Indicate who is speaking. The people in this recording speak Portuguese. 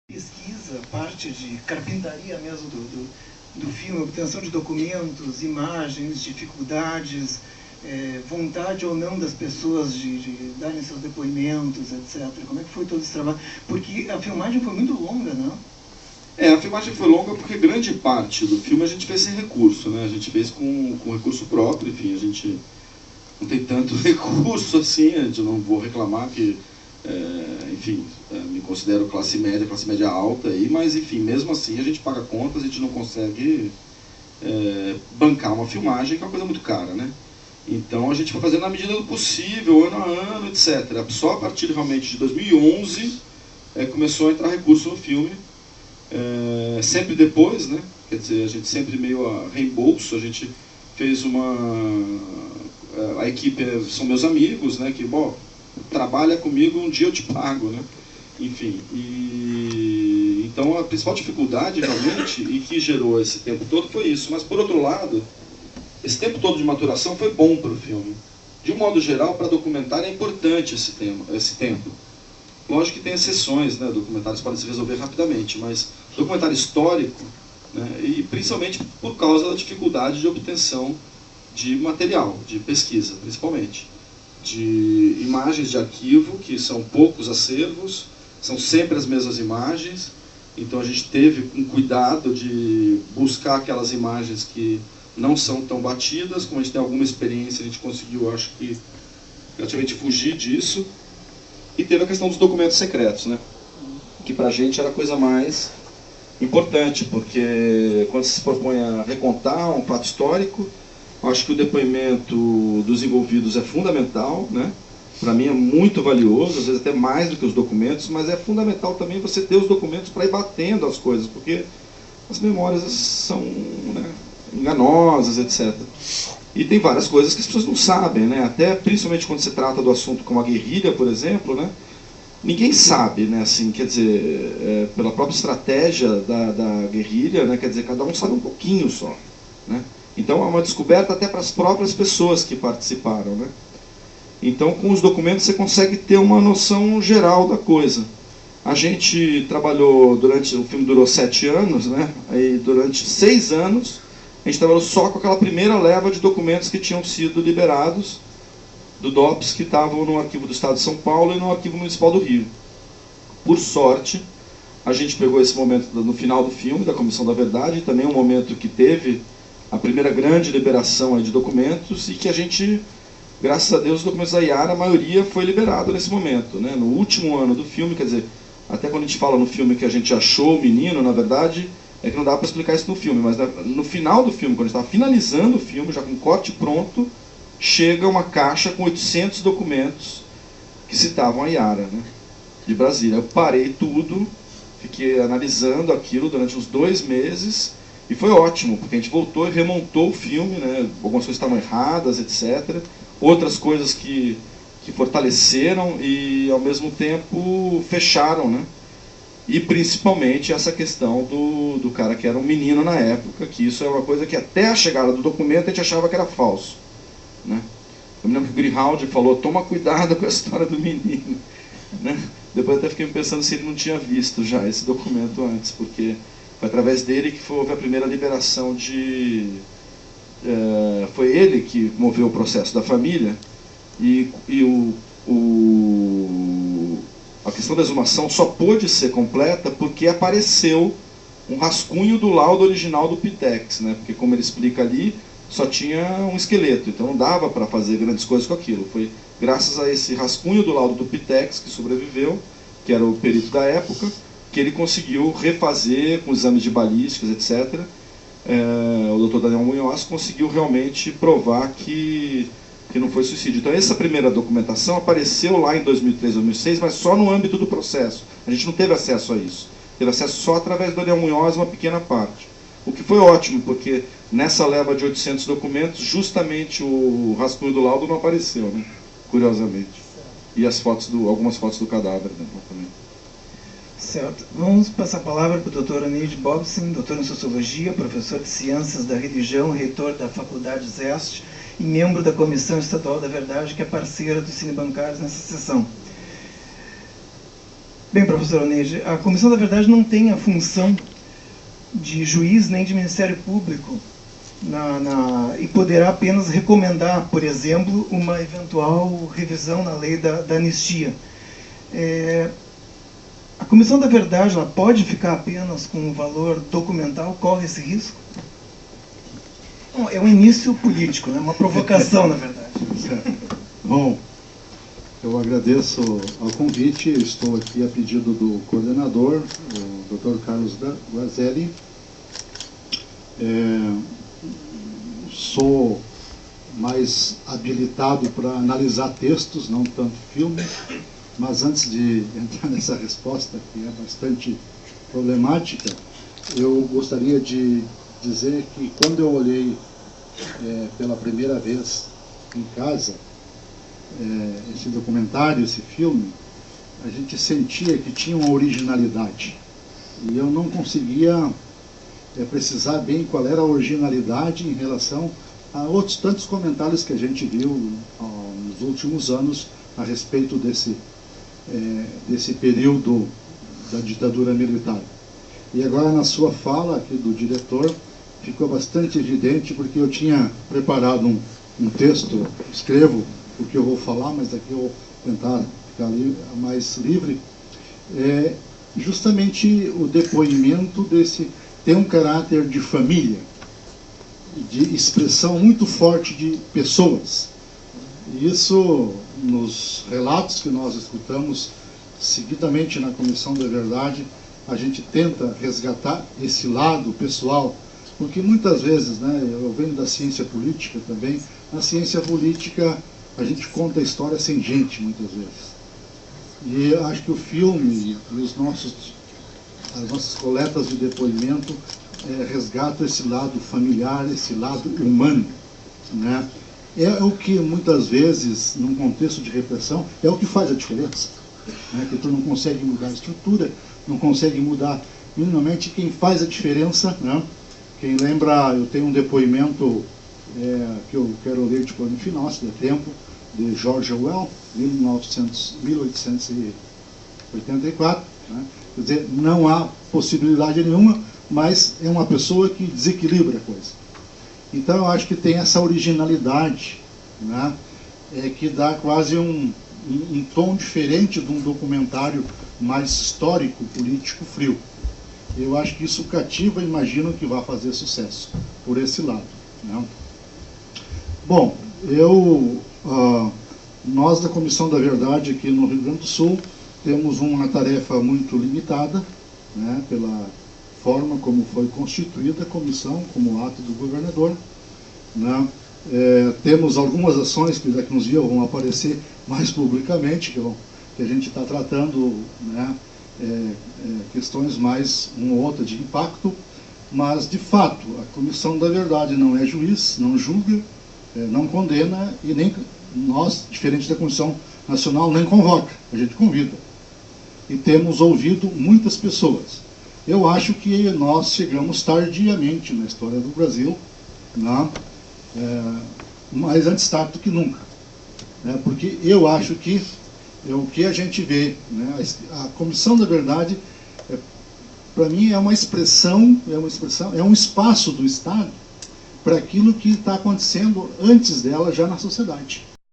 Speaker 1: pesquisa, parte de carpintaria mesmo do filme, obtenção de documentos, imagens, dificuldades, vontade ou não das pessoas de darem seus depoimentos, etc. Como é que foi todo esse trabalho? Porque a filmagem foi muito longa, não?
Speaker 2: A filmagem foi longa porque grande parte do filme a gente fez sem recurso, né? A gente fez com recurso próprio, enfim, a gente não tem tanto recurso assim, a gente não vou reclamar que, enfim, me considero classe média alta, aí, mas enfim, mesmo assim a gente paga contas, a gente não consegue bancar uma filmagem, que é uma coisa muito cara, né? Então a gente foi fazendo na medida do possível, ano a ano, etc. Só a partir realmente de 2011 começou a entrar recurso no filme, sempre depois, né? Quer dizer, a gente sempre meio a reembolso, a gente fez a equipe são meus amigos, né? Que, bom, trabalha comigo, um dia eu te pago, né? Enfim, então a principal dificuldade realmente, e que gerou esse tempo todo, foi isso. Mas por outro lado, esse tempo todo de maturação foi bom para o filme. De um modo geral, para documentário é importante esse tempo. Lógico que tem exceções, né? Documentários podem se resolver rapidamente, mas documentário histórico, né? E principalmente por causa da dificuldade de obtenção de material, de pesquisa, principalmente. De imagens de arquivo, que são poucos acervos, são sempre as mesmas imagens, então a gente teve um cuidado de buscar aquelas imagens que não são tão batidas, como a gente tem alguma experiência, a gente conseguiu, acho que, praticamente fugir disso. E teve a questão dos documentos secretos, né? Que pra gente era a coisa mais importante, porque quando se propõe a recontar um fato histórico, acho que o depoimento dos envolvidos é fundamental, né? Para mim é muito valioso, às vezes até mais do que os documentos, mas é fundamental também você ter os documentos para ir batendo as coisas, porque as memórias são, né, enganosas, etc. E tem várias coisas que as pessoas não sabem, né? Até principalmente quando se trata do assunto como a guerrilha, por exemplo, né? Ninguém sabe, né? Assim, quer dizer, pela própria estratégia da guerrilha, né? Quer dizer, cada um sabe um pouquinho só, né? Então é uma descoberta até para as próprias pessoas que participaram, né? Então com os documentos você consegue ter uma noção geral da coisa. A gente trabalhou o filme durou 7 anos, né? Aí durante 6 anos a gente trabalhou só com aquela primeira leva de documentos que tinham sido liberados do DOPS, que estavam no Arquivo do Estado de São Paulo e no Arquivo Municipal do Rio. Por sorte, a gente pegou esse momento no final do filme, da Comissão da Verdade, também um momento que teve a primeira grande liberação de documentos, e que a gente, graças a Deus, os documentos da Iara, a maioria foi liberado nesse momento, né? No último ano do filme, quer dizer, até quando a gente fala no filme que a gente achou o menino, na verdade, é que não dá para explicar isso no filme, mas no final do filme, quando a gente estava finalizando o filme, já com o corte pronto, chega uma caixa com 800 documentos que citavam a Iara, né? De Brasília. Eu parei tudo, fiquei analisando aquilo durante uns 2 meses, e foi ótimo, porque a gente voltou e remontou o filme, né? Algumas coisas estavam erradas, etc. Outras coisas que fortaleceram e, ao mesmo tempo, fecharam, né? E, principalmente, essa questão do cara que era um menino na época, que isso é uma coisa que, até a chegada do documento, a gente achava que era falso, né? Eu me lembro que o Greenhalgh falou, toma cuidado com a história do menino, né? Depois até fiquei pensando se ele não tinha visto já esse documento antes, porque foi através dele que houve a primeira liberação de... foi ele que moveu o processo da família, e a questão da exumação só pôde ser completa porque apareceu um rascunho do laudo original do Pitex, né? Porque, como ele explica ali, só tinha um esqueleto, então não dava para fazer grandes coisas com aquilo. Foi graças a esse rascunho do laudo do Pitex, que sobreviveu, que era o perito da época, que ele conseguiu refazer com exames de balísticas, etc. O Dr. Daniel Munhoz conseguiu realmente provar que não foi suicídio. Então essa primeira documentação apareceu lá em 2003, 2006, mas só no âmbito do processo. A gente não teve acesso a isso. Teve acesso só através do Daniel Munhoz, uma pequena parte. O que foi ótimo, porque nessa leva de 800 documentos, justamente o rascunho do laudo não apareceu, né? Curiosamente. E algumas fotos do cadáver, né, também.
Speaker 1: Certo. Vamos passar a palavra para o Dr. Oneide Bobson, doutor em Sociologia, professor de Ciências da Religião, reitor da Faculdade ZEST e membro da Comissão Estadual da Verdade, que é parceira do Cine Bancários nessa sessão. Bem, professor Oneide, a Comissão da Verdade não tem a função de juiz nem de Ministério Público e poderá apenas recomendar, por exemplo, uma eventual revisão na lei da anistia. A Comissão da Verdade ela pode ficar apenas com o valor documental? Corre esse risco? Bom, é um início político, né? Uma provocação, na verdade.
Speaker 3: Bom, eu agradeço ao convite. Eu estou aqui a pedido do coordenador, o Dr. Carlos Guazelli. Sou mais habilitado para analisar textos, não tanto filme, mas antes de entrar nessa resposta, que é bastante problemática, eu gostaria de dizer que quando eu olhei pela primeira vez em casa esse documentário, esse filme, a gente sentia que tinha uma originalidade. E eu não conseguia precisar bem qual era a originalidade em relação a outros tantos comentários que a gente viu nos últimos anos a respeito desse período da ditadura militar. E agora, na sua fala aqui do diretor, ficou bastante evidente, porque eu tinha preparado um texto, escrevo o que eu vou falar, mas aqui eu vou tentar ficar mais livre. Justamente o depoimento tem um caráter de família, de expressão muito forte de pessoas. E isso, nos relatos que nós escutamos seguidamente na Comissão da Verdade, a gente tenta resgatar esse lado pessoal, porque muitas vezes, eu venho da ciência política também, na ciência política a gente conta a história sem gente, muitas vezes. E acho que o filme e as nossas coletas de depoimento resgatam esse lado familiar, esse lado humano, né? É o que muitas vezes, num contexto de repressão, é o que faz a diferença, né? Que tu não consegue mudar a estrutura, não consegue mudar minimamente. Quem faz a diferença, né? Quem lembra, eu tenho um depoimento que eu quero ler no final, se der tempo, de George Orwell, 1884, né? Quer dizer, não há possibilidade nenhuma, mas é uma pessoa que desequilibra a coisa. Então eu acho que tem essa originalidade, né? Que dá quase um tom diferente de um documentário mais histórico, político, frio. Eu acho que isso cativa, imagino que vai fazer sucesso por esse lado, né? Bom, nós da Comissão da Verdade aqui no Rio Grande do Sul temos uma tarefa muito limitada, né, pela forma como foi constituída a comissão, como ato do governador, né? Temos algumas ações que daqui uns dias vão aparecer mais publicamente, que a gente está tratando, né, questões mais uma ou outra de impacto, mas de fato a Comissão da Verdade não é juiz, não julga, não condena e nem nós, diferente da Comissão Nacional, nem convoca, a gente convida. E temos ouvido muitas pessoas. Eu acho que nós chegamos tardiamente na história do Brasil, né? Mas antes tarde do que nunca, né? Porque eu acho que o que a gente vê, né? A Comissão da Verdade, para mim, é um espaço do Estado para aquilo que está acontecendo antes dela já na sociedade.